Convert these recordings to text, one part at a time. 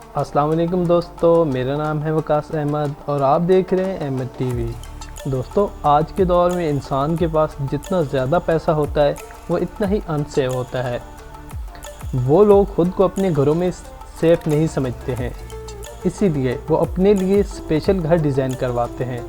अस्सलाम वालेकुम दोस्तों, मेरा नाम है वकास अहमद और आप देख रहे हैं अहमद टीवी। दोस्तों, आज के दौर में इंसान के पास जितना ज़्यादा पैसा होता है वो इतना ही अनसेफ होता है। वो लोग ख़ुद को अपने घरों में सेफ नहीं समझते हैं, इसीलिए वो अपने लिए स्पेशल घर डिज़ाइन करवाते हैं।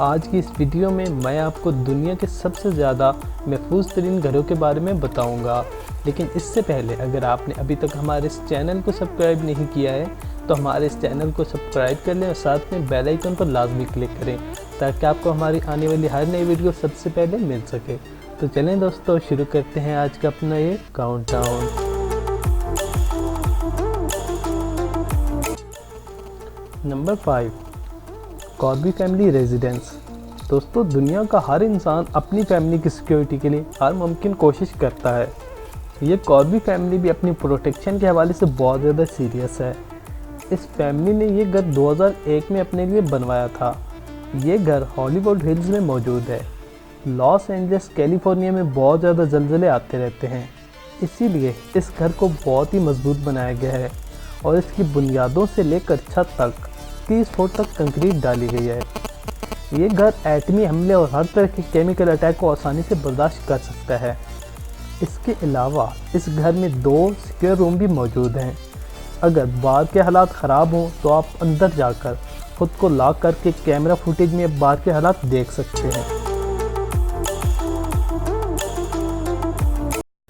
आज की इस वीडियो में मैं आपको दुनिया के सबसे ज़्यादा महफूज तरीन घरों के बारे में बताऊंगा। लेकिन इससे पहले अगर आपने अभी तक हमारे इस चैनल को सब्सक्राइब नहीं किया है तो हमारे इस चैनल को सब्सक्राइब कर लें और साथ में बेल आइकन पर लाजमी क्लिक करें ताकि आपको हमारी आने वाली हर नई वीडियो सबसे पहले मिल सके। तो चलें दोस्तों, शुरू करते हैं आज का अपना ये countdown. Number 5, Corby family residence. दोस्तों, दुनिया का हर इंसान अपनी फैमिली की सिक्योरिटी के लिए हर मुमकिन कोशिश करता है। ये कॉर्बी फैमिली भी अपनी प्रोटेक्शन के हवाले से बहुत ज़्यादा सीरियस है। इस फैमिली ने ये घर 2001 में अपने लिए बनवाया था। ये घर हॉलीवुड हिल्स में मौजूद है। लॉस एंजल्स कैलिफोर्निया में बहुत ज़्यादा ज़लज़ले आते रहते हैं, इसीलिए इस घर को बहुत ही मजबूत बनाया गया है और इसकी बुनियादों से लेकर छत तक 30 फुट तक कंक्रीट डाली गई है। ये घर एटमी हमले और हर तरह के केमिकल अटैक को आसानी से बर्दाश्त कर सकता है। इसके अलावा इस घर में 2 सिक्योर रूम भी मौजूद हैं। अगर बाहर के हालात ख़राब हों तो आप अंदर जाकर ख़ुद को लॉक करके कैमरा फुटेज में बाहर के हालात देख सकते हैं।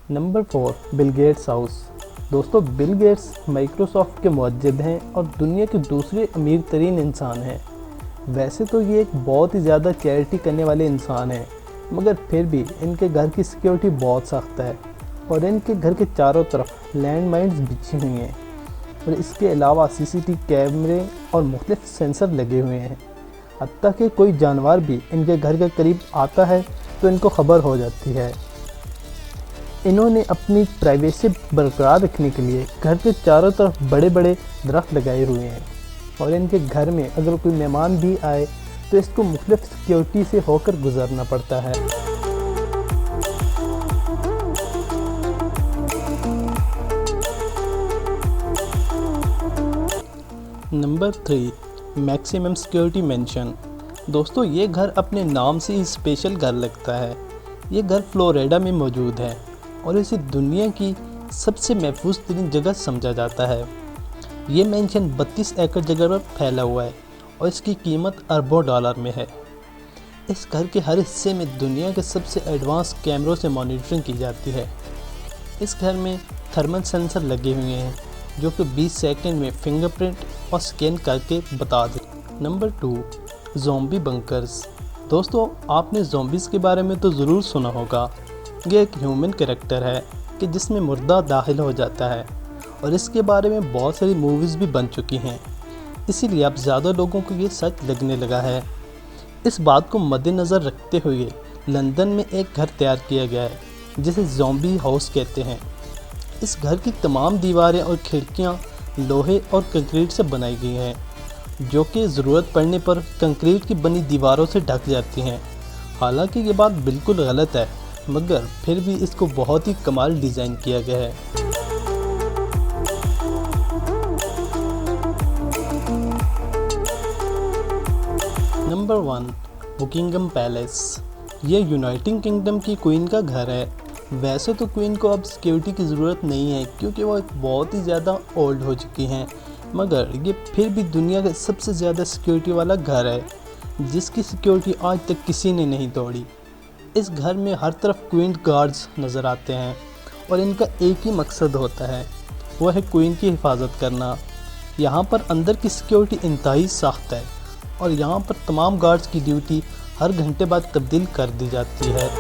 Number 4, Bill Gates house. दोस्तों, बिल गेट्स माइक्रोसॉफ्ट के मुअज्जिद हैं और दुनिया के दूसरे अमीर तरीन इंसान हैं। वैसे तो ये एक बहुत ही ज़्यादा चैरिटी करने वाले इंसान हैं, मगर फिर भी इनके घर की सिक्योरिटी बहुत सख्त है और इनके घर के चारों तरफ लैंड माइन्स बिछी हुई हैं और इसके अलावा सीसीटीवी कैमरे और मुख्तलिफ सेंसर लगे हुए हैं। हत्ता कि कोई जानवर भी इनके घर के करीब आता है तो इनको खबर हो जाती है। इन्होंने अपनी प्राइवेसी बरकरार रखने के लिए घर के चारों तरफ बड़े बड़े दरख्त लगाए हुए हैं और इनके घर में अगर कोई मेहमान भी आए तो इसको मुख्तलिफ सिक्योरिटी से होकर गुजरना पड़ता है। Number 3, maximum security mention. दोस्तों, ये घर अपने नाम से ही स्पेशल घर लगता है। ये घर फ्लोरिडा में मौजूद है और इसे दुनिया की सबसे महफूज तरीन जगह समझा जाता है। ये मेंशन 32 एकड़ जगह पर फैला हुआ है और इसकी कीमत अरबों डॉलर में है। इस घर के हर हिस्से में दुनिया के सबसे एडवांस कैमरों से मॉनिटरिंग की जाती है। इस घर में थर्मल सेंसर लगे हुए हैं जो कि 20 सेकंड में फिंगरप्रिंट और स्कैन करके बता दे। Number 2, zombie bunkers. दोस्तों, आपने ज़ॉम्बीज़ के बारे में तो ज़रूर सुना होगा। ये एक ह्यूमन कैरेक्टर है कि जिसमें मुर्दा दाखिल हो जाता है और इसके बारे में बहुत सारी मूवीज़ भी बन चुकी हैं, इसीलिए अब ज़्यादा लोगों को ये सच लगने लगा है। इस बात को मद्देनज़र रखते हुए लंदन में एक घर तैयार किया गया है जिसे ज़ॉम्बी हाउस कहते हैं। इस घर की तमाम दीवारें और खिड़कियां लोहे और कंक्रीट से बनाई गई हैं जो कि ज़रूरत पड़ने पर कंक्रीट की बनी दीवारों से ढक जाती हैं। हालांकि ये बात बिल्कुल गलत है, मगर फिर भी इसको बहुत ही कमाल डिज़ाइन किया गया है। Number 1, Buckingham Palace. ये यूनाइटेड किंगडम की क्वीन का घर है। वैसे तो क्वीन को अब सिक्योरिटी की ज़रूरत नहीं है क्योंकि वो बहुत ही ज़्यादा ओल्ड हो चुकी हैं, मगर ये फिर भी दुनिया का सबसे ज़्यादा सिक्योरिटी वाला घर है जिसकी सिक्योरिटी आज तक किसी ने नहीं तोड़ी। इस घर में हर तरफ क्वीन गार्ड्स नज़र आते हैं और इनका एक ही मकसद होता है, वो है क्वीन की हिफाजत करना। यहाँ पर अंदर की सिक्योरिटी इंतहाई सख्त है और यहाँ पर तमाम गार्ड्स की ड्यूटी हर घंटे बाद तब्दील कर दी जाती है।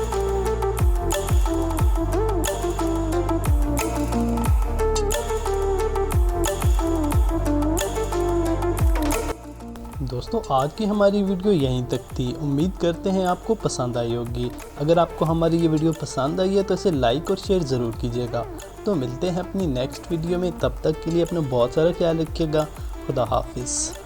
दोस्तों, आज की हमारी वीडियो यहीं तक थी। उम्मीद करते हैं आपको पसंद आई होगी। अगर आपको हमारी ये वीडियो पसंद आई है तो इसे लाइक और शेयर ज़रूर कीजिएगा। तो मिलते हैं अपनी नेक्स्ट वीडियो में, तब तक के लिए अपना बहुत सारा ख्याल रखिएगा। खुदा हाफिज़।